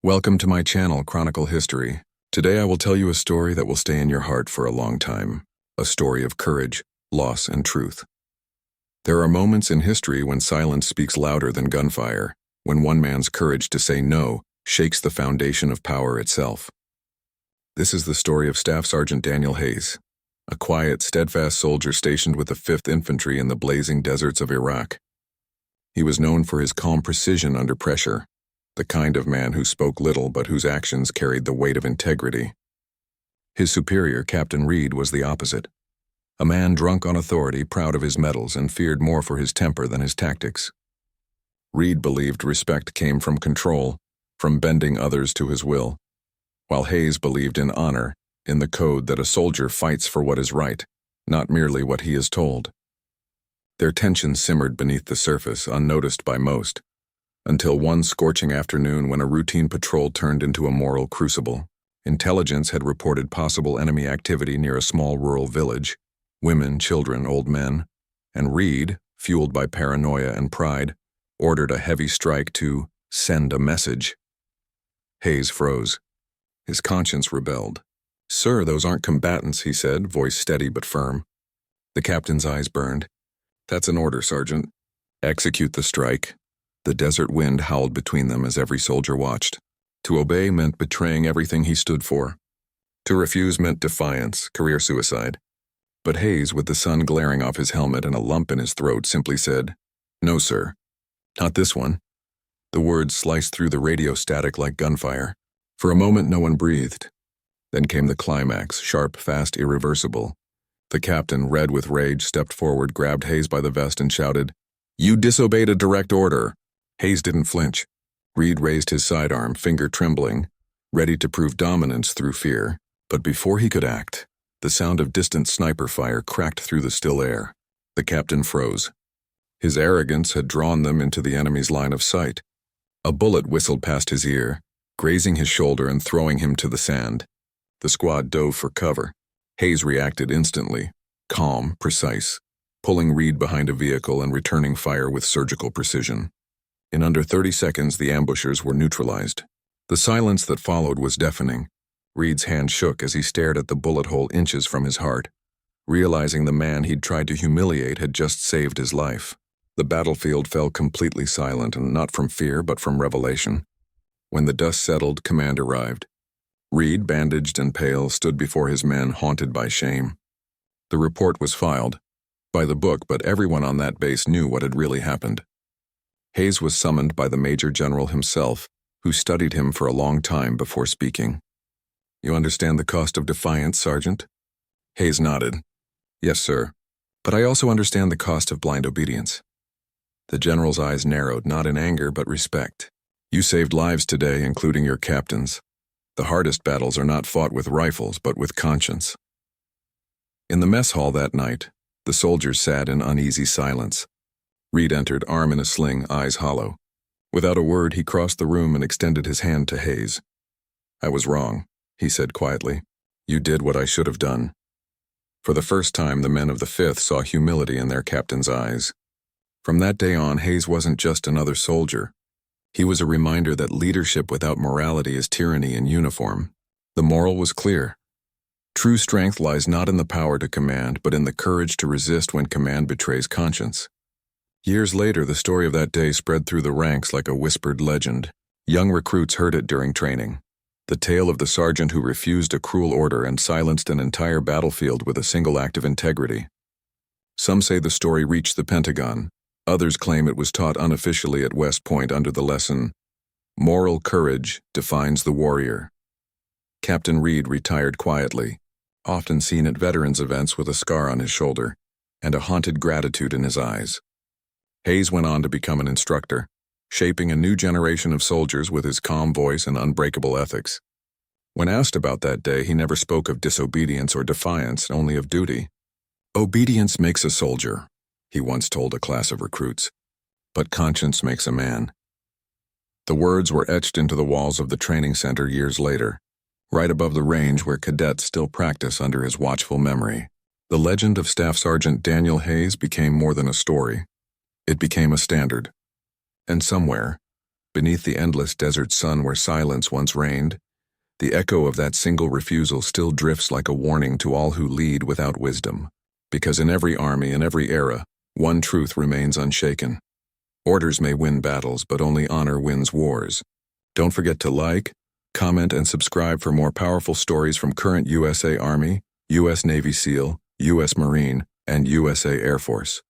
Welcome to my channel, Chronicle History. Today I will tell you a story that will stay in your heart for a long time. A story of courage, loss, and truth. There are moments in history when silence speaks louder than gunfire, when one man's courage to say no shakes the foundation of power itself. This is the story of Staff Sergeant Daniel Hayes, a quiet, steadfast soldier stationed with the 5th Infantry in the blazing deserts of Iraq. He was known for his calm precision under pressure, the kind of man who spoke little but whose actions carried the weight of integrity. His superior, Captain Reed, was the opposite. A man drunk on authority, proud of his medals, and feared more for his temper than his tactics. Reed believed respect came from control, from bending others to his will, while Hayes believed in honor, in the code that a soldier fights for what is right, not merely what he is told. Their tension simmered beneath the surface, unnoticed by most, until one scorching afternoon when a routine patrol turned into a moral crucible. Intelligence had reported possible enemy activity near a small rural village, women, children, old men, and Reed, fueled by paranoia and pride, ordered a heavy strike to send a message. Hayes froze. His conscience rebelled. "Sir, those aren't combatants," he said, voice steady but firm. The captain's eyes burned. "That's an order, Sergeant. Execute the strike." The desert wind howled between them as every soldier watched. To obey meant betraying everything he stood for. To refuse meant defiance, career suicide. But Hayes, with the sun glaring off his helmet and a lump in his throat, simply said, "No, sir. Not this one." The words sliced through the radio static like gunfire. For a moment no one breathed. Then came the climax, sharp, fast, irreversible. The captain, red with rage, stepped forward, grabbed Hayes by the vest and shouted, "You disobeyed a direct order." Hayes didn't flinch. Reed raised his sidearm, finger trembling, ready to prove dominance through fear. But before he could act, the sound of distant sniper fire cracked through the still air. The captain froze. His arrogance had drawn them into the enemy's line of sight. A bullet whistled past his ear, grazing his shoulder and throwing him to the sand. The squad dove for cover. Hayes reacted instantly, calm, precise, pulling Reed behind a vehicle and returning fire with surgical precision. In under 30 seconds, the ambushers were neutralized. The silence that followed was deafening. Reed's hand shook as he stared at the bullet hole inches from his heart, realizing the man he'd tried to humiliate had just saved his life. The battlefield fell completely silent, and not from fear but from revelation. When the dust settled, command arrived. Reed, bandaged and pale, stood before his men, haunted by shame. The report was filed, by the book, but everyone on that base knew what had really happened. Hayes was summoned by the Major General himself, who studied him for a long time before speaking. "You understand the cost of defiance, Sergeant?" Hayes nodded. "Yes, sir. But I also understand the cost of blind obedience." The general's eyes narrowed, not in anger but respect. "You saved lives today, including your captain's. The hardest battles are not fought with rifles, but with conscience." In the mess hall that night, the soldiers sat in uneasy silence. Reed entered, arm in a sling, eyes hollow. Without a word, he crossed the room and extended his hand to Hayes. "I was wrong," he said quietly. "You did what I should have done." For the first time, the men of the 5th saw humility in their captain's eyes. From that day on, Hayes wasn't just another soldier. He was a reminder that leadership without morality is tyranny in uniform. The moral was clear. True strength lies not in the power to command, but in the courage to resist when command betrays conscience. Years later, the story of that day spread through the ranks like a whispered legend. Young recruits heard it during training. The tale of the sergeant who refused a cruel order and silenced an entire battlefield with a single act of integrity. Some say the story reached the Pentagon. Others claim it was taught unofficially at West Point under the lesson, "Moral courage defines the warrior." Captain Reed retired quietly, often seen at veterans' events with a scar on his shoulder and a haunted gratitude in his eyes. Hayes went on to become an instructor, shaping a new generation of soldiers with his calm voice and unbreakable ethics. When asked about that day, he never spoke of disobedience or defiance, only of duty. "Obedience makes a soldier," he once told a class of recruits, "but conscience makes a man." The words were etched into the walls of the training center years later, right above the range where cadets still practice under his watchful memory. The legend of Staff Sergeant Daniel Hayes became more than a story. It became a standard. And somewhere, Beneath the endless desert sun where silence once reigned, the echo of that single refusal still drifts like a warning to all who lead without wisdom. Because in every army and every era, one truth remains unshaken. Orders may win battles, but only honor wins wars. Don't forget to like, comment, and subscribe for more powerful stories from current USA Army, U.S. Navy SEAL, U.S. Marine, and USA Air Force.